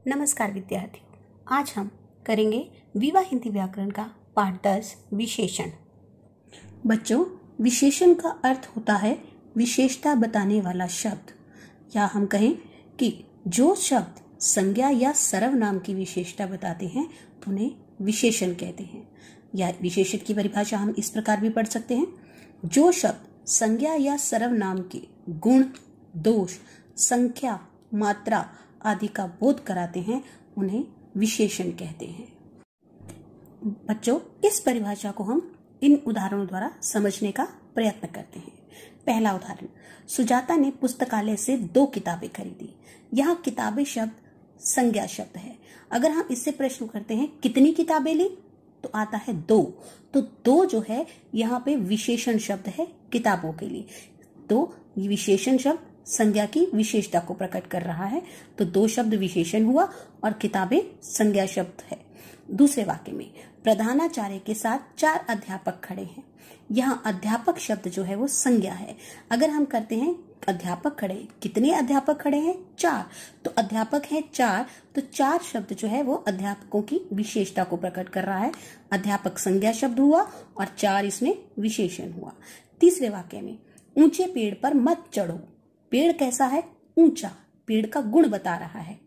नमस्कार विद्यार्थियों, आज हम करेंगे विवा हिंदी व्याकरण का पाठ 10 विशेषण। बच्चों, विशेषण का अर्थ होता है विशेषता बताने वाला शब्द, या हम कहें कि जो शब्द संज्ञा या सर्वनाम की विशेषता बताते हैं उन्हें विशेषण कहते हैं। या विशेषण की परिभाषा हम इस प्रकार भी पढ़ सकते हैं, जो शब्द संज्ञा या सर्वनाम के गुण, दोष, संख्या, मात्रा आदि का बोध कराते हैं उन्हें विशेषण कहते हैं। बच्चों, इस परिभाषा को हम इन उदाहरणों द्वारा समझने का प्रयत्न करते हैं। पहला उदाहरण, सुजाता ने पुस्तकालय से 2 किताबें खरीदी। यहाँ किताबें शब्द संज्ञा शब्द है। अगर हम इससे प्रश्न करते हैं कितनी किताबें ली, तो आता है 2। तो 2 जो है यहाँ पे विशेषण शब्द है किताबों के लिए। तो विशेषण शब्द संज्ञा की विशेषता को प्रकट कर रहा है, तो 2 शब्द विशेषण हुआ और किताबें संज्ञा शब्द है। दूसरे वाक्य में प्रधानाचार्य के साथ 4 अध्यापक खड़े हैं। यहाँ अध्यापक शब्द जो है वो संज्ञा है। अगर हम करते हैं अध्यापक खड़े, कितने अध्यापक खड़े हैं? 4। तो अध्यापक है 4, तो 4 शब्द जो है वो अध्यापकों की विशेषता को प्रकट कर रहा है। अध्यापक संज्ञा शब्द हुआ और 4 इसमें विशेषण हुआ। तीसरे वाक्य में ऊंचे पेड़ पर मत चढ़ो। पेड़ कैसा है? ऊंचा। पेड़ का गुण बता रहा है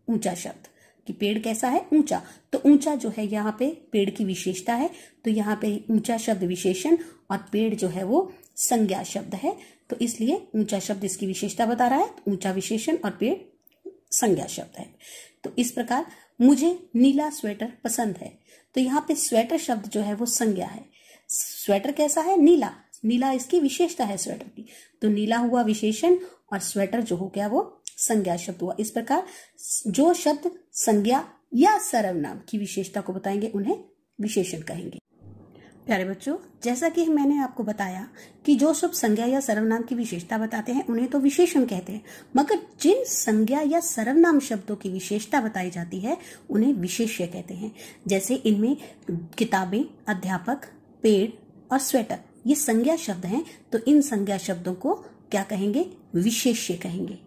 ऊंचा शब्द, कि पेड़ कैसा है? ऊंचा। तो ऊंचा जो है यहाँ पे पेड़ की विशेषता है, तो यहाँ पे ऊंचा शब्द विशेषण और पेड़ जो है वो संज्ञा शब्द है, तो इसलिए ऊंचा शब्द इसकी विशेषता बता रहा है, तो ऊंचा विशेषण और पेड़ संज्ञा शब्द है। तो इस प्रकार मुझे नीला स्वेटर पसंद है, तो यहाँ पे स्वेटर शब्द जो है वो संज्ञा है। स्वेटर कैसा है? नीला। नीला इसकी विशेषता है स्वेटर की, तो नीला हुआ विशेषण और स्वेटर जो हो गया वो संज्ञा शब्द हुआ। इस प्रकार जो शब्द संज्ञा या सर्वनाम की विशेषता को बताएंगे उन्हें विशेषण कहेंगे। प्यारे बच्चों, जैसा कि मैंने आपको बताया कि जो शब्द संज्ञा या सर्वनाम की विशेषता बताते हैं उन्हें तो विशेषण कहते हैं, मगर जिन संज्ञा या सर्वनाम शब्दों की विशेषता बताई जाती है उन्हें विशेष्य कहते हैं। जैसे इनमें किताबें, अध्यापक, पेड़ और स्वेटर ये संज्ञा शब्द हैं, तो इन संज्ञा शब्दों को क्या कहेंगे? विशेष्य कहेंगे।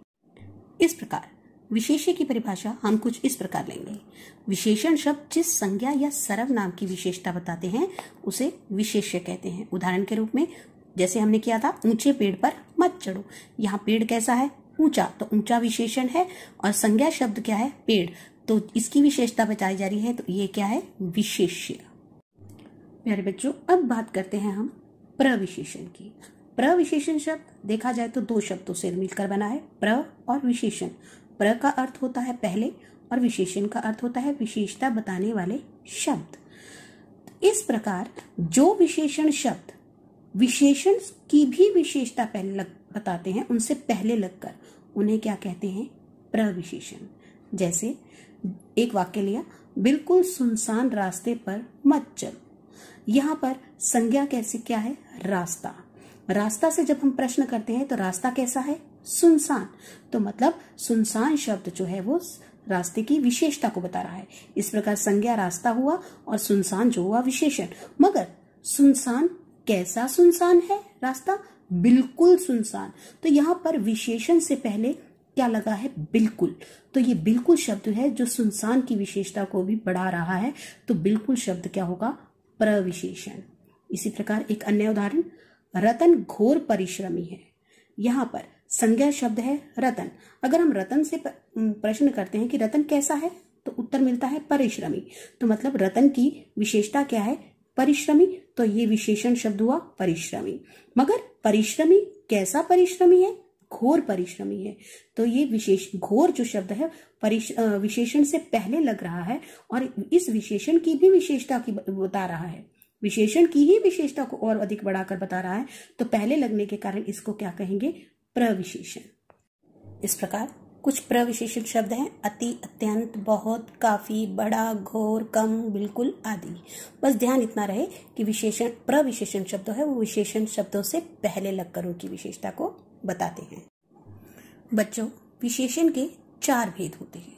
इस प्रकार विशेष्य की परिभाषा हम कुछ इस प्रकार लेंगे। विशेषण शब्द जिस संज्ञा या सर्वनाम की विशेषता बताते हैं उसे विशेष्य कहते हैं। उदाहरण के रूप में जैसे हमने किया था, ऊंचे पेड़ पर मत चढ़ो। यहाँ पेड़ कैसा है? ऊंचा। तो ऊंचा विशेषण है और संज्ञा शब्द क्या है? पेड़। तो इसकी विशेषता बताई जा रही है, तो ये क्या है? विशेष्य। प्यारे बच्चों, अब बात करते हैं हम प्रविशेषण की। प्रविशेषण शब्द देखा जाए तो 2 शब्दों से मिलकर बना है, प्र और विशेषण। प्र का अर्थ होता है पहले और विशेषण का अर्थ होता है विशेषता बताने वाले शब्द। इस प्रकार जो विशेषण शब्द विशेषण की भी विशेषता पहले बताते हैं, उनसे पहले लगकर उन्हें क्या कहते हैं? प्रविशेषण। जैसे एक वाक्य लिया, बिल्कुल सुनसान रास्ते पर मत चल। यहाँ पर संज्ञा कैसे क्या है? रास्ता। रास्ता से जब हम प्रश्न करते हैं तो रास्ता कैसा है? सुनसान। तो मतलब सुनसान शब्द जो है वो रास्ते की विशेषता को बता रहा है। इस प्रकार संज्ञा रास्ता हुआ और सुनसान जो हुआ विशेषण। मगर सुनसान कैसा सुनसान है? रास्ता बिल्कुल सुनसान। तो यहाँ पर विशेषण से पहले क्या लगा है? बिल्कुल। तो ये बिल्कुल शब्द है जो सुनसान की विशेषता को भी बढ़ा रहा है, तो बिल्कुल शब्द क्या होगा? प्रविशेषण। इसी प्रकार एक अन्य उदाहरण, रतन घोर परिश्रमी है। यहाँ पर संज्ञा शब्द है रतन। अगर हम रतन से प्रश्न करते हैं कि रतन कैसा है, तो उत्तर मिलता है परिश्रमी। तो मतलब रतन की विशेषता क्या है? परिश्रमी। तो ये विशेषण शब्द हुआ परिश्रमी। मगर परिश्रमी कैसा परिश्रमी है? घोर परिश्रमी है। तो ये विशेष घोर जो शब्द है विशेषण से पहले लग रहा है और इस विशेषण की भी विशेषता की बता रहा है, विशेषण की ही विशेषता को और अधिक बढ़ाकर बता रहा है, तो पहले लगने के कारण इसको क्या कहेंगे? प्रविशेषण। इस प्रकार कुछ प्रविशेषण शब्द हैं, अति, अत्यंत, बहुत, काफी, बड़ा, घोर, कम, बिल्कुल आदि। बस ध्यान इतना रहे कि विशेषण प्रविशेषण शब्द है वो विशेषण शब्दों से पहले लगकर उनकी विशेषता को बताते हैं। बच्चों, विशेषण के 4 भेद होते हैं।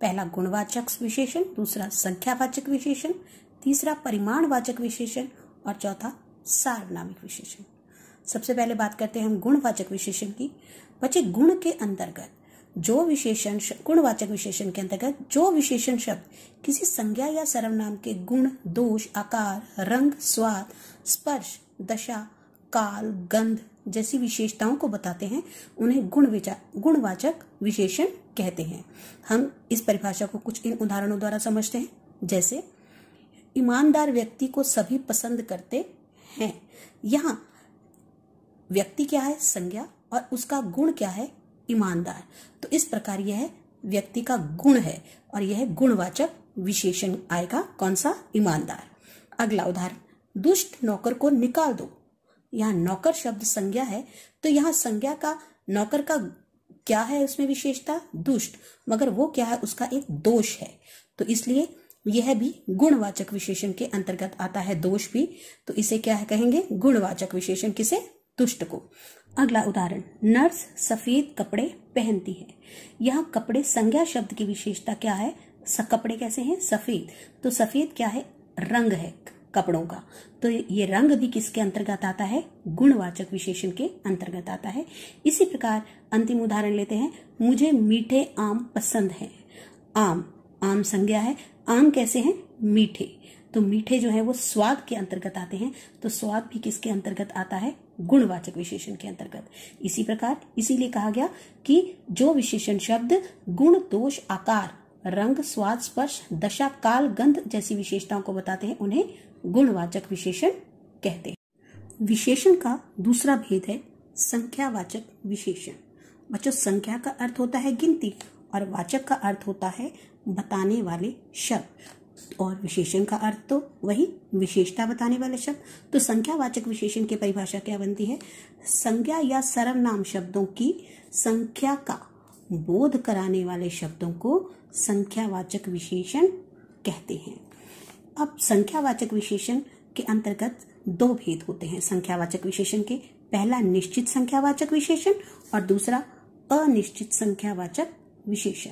पहला गुणवाचक विशेषण, दूसरा संख्यावाचक विशेषण, तीसरा परिमाणवाचक विशेषण और चौथा सार्वनामिक विशेषण। सबसे पहले बात करते हैं हम गुणवाचक विशेषण की। बच्चे, गुण के अंतर्गत जो विशेषण गुणवाचक विशेषण के अंतर्गत जो विशेषण शब्द किसी संज्ञा या सर्वनाम के गुण, दोष, आकार, रंग, स्वाद, स्पर्श, दशा, काल, गंध जैसी विशेषताओं को बताते हैं उन्हें गुणवाचक विशेषण कहते हैं। हम इस परिभाषा को कुछ इन उदाहरणों द्वारा समझते हैं। जैसे ईमानदार व्यक्ति को सभी पसंद करते हैं। यहाँ व्यक्ति क्या है? संज्ञा, और उसका गुण क्या है? ईमानदार। तो इस प्रकार यह व्यक्ति का गुण है और यह गुणवाचक विशेषण आएगा। कौन सा? ईमानदार। अगला उदाहरण, दुष्ट नौकर को निकाल दो। यहाँ नौकर शब्द संज्ञा है, तो यहाँ संज्ञा का नौकर का क्या है उसमें विशेषता? दुष्ट, मगर वो क्या है? उसका एक दोष है, तो इसलिए यह भी गुणवाचक विशेषण के अंतर्गत आता है, दोष भी। तो इसे क्या है कहेंगे? गुणवाचक विशेषण। किसे? दुष्ट को। अगला उदाहरण, नर्स सफेद कपड़े पहनती है। यहाँ कपड़े संज्ञा शब्द की विशेषता क्या है? कपड़े कैसे हैं? सफेद। तो सफेद क्या है? रंग है कपड़ों का, तो ये रंग भी किसके अंतर्गत आता है? गुणवाचक विशेषण के अंतर्गत आता है। इसी प्रकार अंतिम उदाहरण लेते हैं, मुझे मीठे आम पसंद है। आम संज्ञा है, आम कैसे हैं? मीठे। तो मीठे जो है वो स्वाद के अंतर्गत आते हैं, तो स्वाद भी किसके अंतर्गत आता है? गुणवाचक विशेषण के अंतर्गत। इसी प्रकार इसीलिए कहा गया कि जो विशेषण शब्द गुण, दोष, आकार, रंग, स्वाद, स्पर्श, दशा, काल, गंध जैसी विशेषताओं को बताते हैं उन्हें गुणवाचक विशेषण कहते हैं। विशेषण का दूसरा भेद है संख्यावाचक विशेषण। बच्चों, संख्या का अर्थ होता है गिनती और वाचक का अर्थ होता है बताने वाले शब्द, और विशेषण का अर्थ तो वही विशेषता बताने वाले शब्द। तो संख्यावाचक विशेषण की परिभाषा क्या बनती है? संज्ञा या सर्वनाम शब्दों की संख्या का बोध कराने वाले शब्दों को संख्यावाचक विशेषण कहते हैं। अब संख्यावाचक विशेषण के अंतर्गत दो भेद होते हैं संख्यावाचक विशेषण के। पहला निश्चित संख्यावाचक विशेषण और दूसरा अनिश्चित संख्यावाचक विशेषण।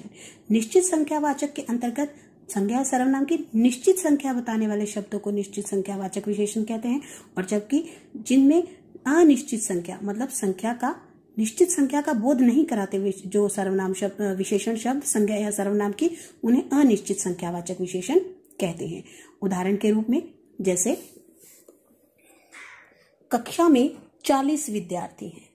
निश्चित संख्यावाचक के अंतर्गत संज्ञा सर्वनाम की निश्चित संख्या बताने वाले शब्दों को निश्चित संख्यावाचक विशेषण कहते हैं, और जबकि जिनमें अनिश्चित संख्या मतलब संख्या का निश्चित संख्या का बोध नहीं कराते हुए जो सर्वनाम शब्द विशेषण शब्द संज्ञा या सर्वनाम की, उन्हें अनिश्चित संख्यावाचक विशेषण कहते हैं। उदाहरण के रूप में जैसे कक्षा में 40 विद्यार्थी हैं।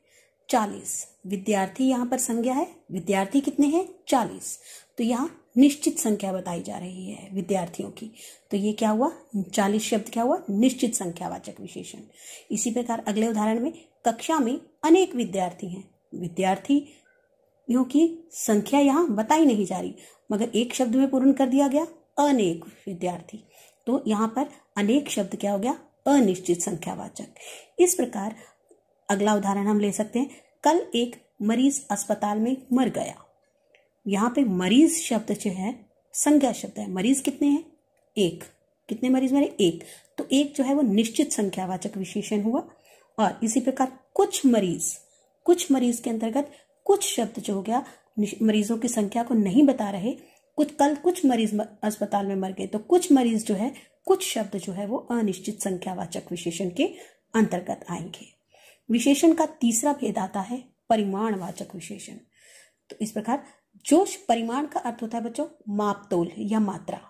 40 विद्यार्थी यहाँ पर संज्ञा है, विद्यार्थी कितने हैं? 40। तो यहाँ निश्चित संख्या बताई जा रही है विद्यार्थियों की, तो ये क्या हुआ? 40 शब्द क्या हुआ? निश्चित संख्यावाचक विशेषण। इसी प्रकार अगले उदाहरण में कक्षा में अनेक विद्यार्थी हैं। विद्यार्थियों की संख्या यहाँ बताई नहीं जा रही, मगर एक शब्द में पूर्ण कर दिया गया, अनेक विद्यार्थी। तो यहाँ पर अनेक शब्द क्या हो गया? अनिश्चित संख्यावाचक। इस प्रकार अगला उदाहरण हम ले सकते हैं, कल एक मरीज अस्पताल में मर गया। यहाँ पे मरीज शब्द जो है संज्ञा शब्द है। मरीज कितने हैं? एक। कितने मरीज मरे? एक। तो एक जो है वो निश्चित संख्यावाचक विशेषण हुआ। और इसी प्रकार कुछ मरीज के अंतर्गत कुछ शब्द जो हो गया मरीजों की संख्या को नहीं बता रहे। कल कुछ मरीज अस्पताल में मर गए, तो कुछ मरीज जो है कुछ शब्द जो है वो अनिश्चित संख्यावाचक विशेषण के अंतर्गत आएंगे। विशेषण का तीसरा भेद आता है परिमाणवाचक विशेषण। तो इस प्रकार जो परिमाण का अर्थ होता है बच्चों मापतोल या मात्रा।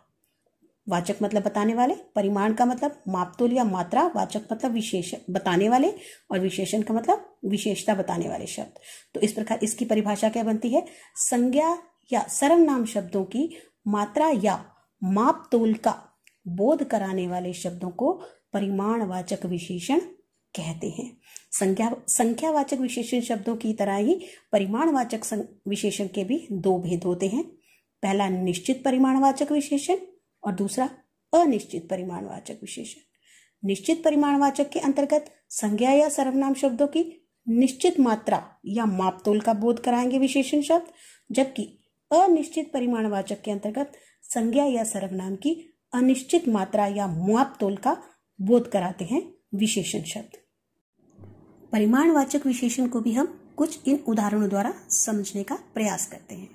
वाचक मतलब बताने वाले, परिमाण का मतलब मापतोल या मात्रा, वाचक मतलब विशेष बताने वाले, और विशेषण का मतलब विशेषता बताने वाले शब्द। तो इस प्रकार इसकी परिभाषा क्या बनती है? संज्ञा या सर्वनाम शब्दों की मात्रा या मापतोल का बोध कराने वाले शब्दों को परिमाणवाचक विशेषण कहते हैं। संख्यावाचक विशेषण शब्दों की तरह ही परिमाणवाचक विशेषण के भी दो भेद होते हैं। पहला निश्चित परिमाणवाचक विशेषण और दूसरा अनिश्चित परिमाणवाचक विशेषण। निश्चित परिमाणवाचक के अंतर्गत संज्ञा या सर्वनाम शब्दों की निश्चित मात्रा या मापतोल का बोध कराएंगे विशेषण शब्द, जबकि अनिश्चित परिमाणवाचक के अंतर्गत संज्ञा या सर्वनाम की अनिश्चित मात्रा या मापतोल का बोध कराते हैं विशेषण शब्द। परिमाणवाचक विशेषण को भी हम कुछ इन उदाहरणों द्वारा समझने का प्रयास करते हैं।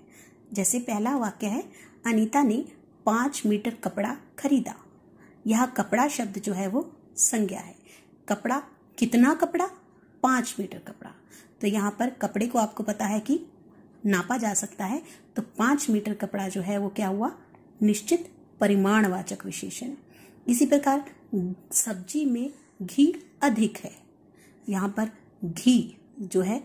जैसे पहला वाक्य है, अनीता ने 5 मीटर कपड़ा खरीदा। यह कपड़ा शब्द जो है वो संज्ञा है। कपड़ा, कितना कपड़ा? 5 मीटर कपड़ा। तो यहाँ पर कपड़े को आपको पता है कि नापा जा सकता है, तो 5 मीटर कपड़ा जो है वो क्या हुआ, निश्चित परिमाणवाचक विशेषण। इसी प्रकार सब्जी में घी अधिक है, यहाँ पर घी जो है,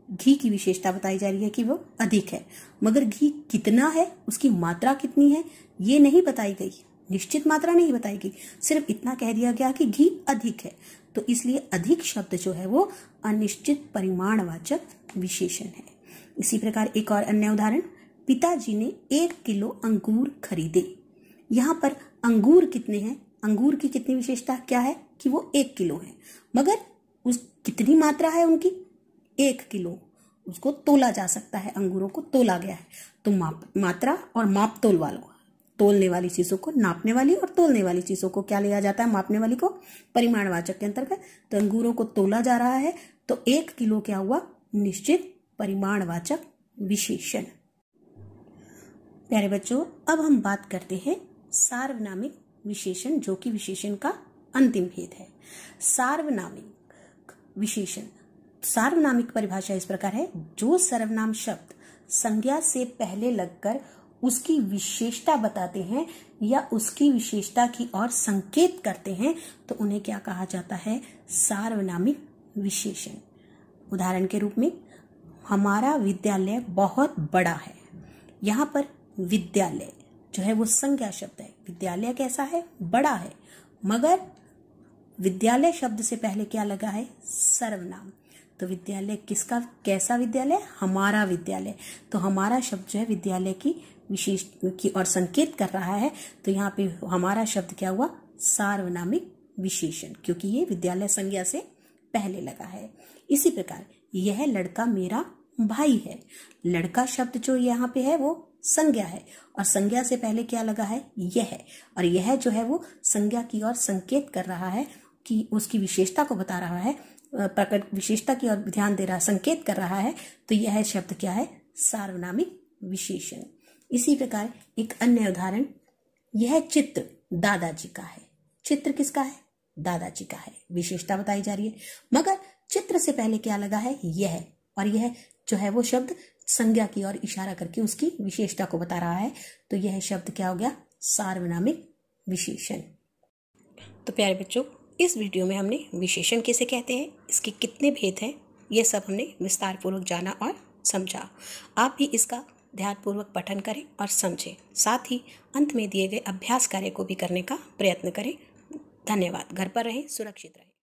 घी की विशेषता बताई जा रही है कि वो अधिक है, मगर घी कितना है, उसकी मात्रा कितनी है, ये नहीं बताई गई, निश्चित मात्रा नहीं बताई गई, सिर्फ इतना कह दिया गया कि घी अधिक है। तो इसलिए अधिक शब्द जो है वो अनिश्चित परिमाणवाचक विशेषण है। इसी प्रकार एक और अन्य उदाहरण, पिताजी ने 1 किलो अंगूर खरीदे। यहाँ पर अंगूर कितने हैं, अंगूर की कितनी विशेषता क्या है कि वो 1 किलो है, मगर उस कितनी मात्रा है उनकी, 1 किलो। उसको तोला जा सकता है, अंगूरों को तोला गया है। तो मात्रा और माप तोल वालों, तोलने वाली चीजों को नापने वाली और तोलने वाली चीजों को क्या लिया जाता है, मापने वाली को परिमाणवाचक के अंतर्गत। तो अंगूरों को तोला जा रहा है, तो 1 किलो क्या हुआ, निश्चित परिमाणवाचक विशेषण। प्यारे बच्चों, अब हम बात करते हैं सार्वनामिक विशेषण, जो कि विशेषण का अंतिम भेद है। सार्वनामिक विशेषण, सार्वनामिक परिभाषा इस प्रकार है, जो सर्वनाम शब्द संज्ञा से पहले लगकर उसकी विशेषता बताते हैं या उसकी विशेषता की ओर संकेत करते हैं, तो उन्हें क्या कहा जाता है, सार्वनामिक विशेषण। उदाहरण के रूप में, हमारा विद्यालय बहुत बड़ा है। यहाँ पर विद्यालय जो है वो संज्ञा शब्द है, विद्यालय कैसा है, बड़ा है, मगर विद्यालय शब्द से पहले क्या लगा है, सर्वनाम। तो विद्यालय किसका, कैसा विद्यालय, हमारा विद्यालय। तो हमारा शब्द जो है विद्यालय की विशेष की और संकेत कर रहा है, तो यहाँ पे हमारा शब्द क्या हुआ, सार्वनामिक विशेषण, क्योंकि ये विद्यालय संज्ञा से पहले लगा है। इसी प्रकार यह लड़का मेरा भाई है, लड़का शब्द जो यहाँ पे है वो संज्ञा है, और संज्ञा से पहले क्या लगा है, यह, और यह जो है वो संज्ञा की ओर संकेत कर रहा है कि उसकी विशेषता को बता रहा है, प्रकट विशेषता की ओर ध्यान दे रहा, संकेत कर रहा है, तो यह शब्द क्या है, सार्वनामिक विशेषण। इसी प्रकार एक अन्य उदाहरण, यह चित्र दादाजी का है। चित्र किसका है, दादाजी का है, विशेषता बताई जा रही है, मगर चित्र से पहले क्या लगा है, यह, और यह जो है वो शब्द संज्ञा की ओर इशारा करके उसकी विशेषता को बता रहा है, तो यह शब्द क्या हो गया, सार्वनामिक विशेषण। तो प्यारे बच्चों, इस वीडियो में हमने विशेषण किसे कहते हैं, इसके कितने भेद हैं, ये सब हमने विस्तार पूर्वक जाना और समझा। आप भी इसका ध्यानपूर्वक पठन करें और समझें, साथ ही अंत में दिए गए अभ्यास कार्य को भी करने का प्रयत्न करें। धन्यवाद। घर पर रहें, सुरक्षित रहें।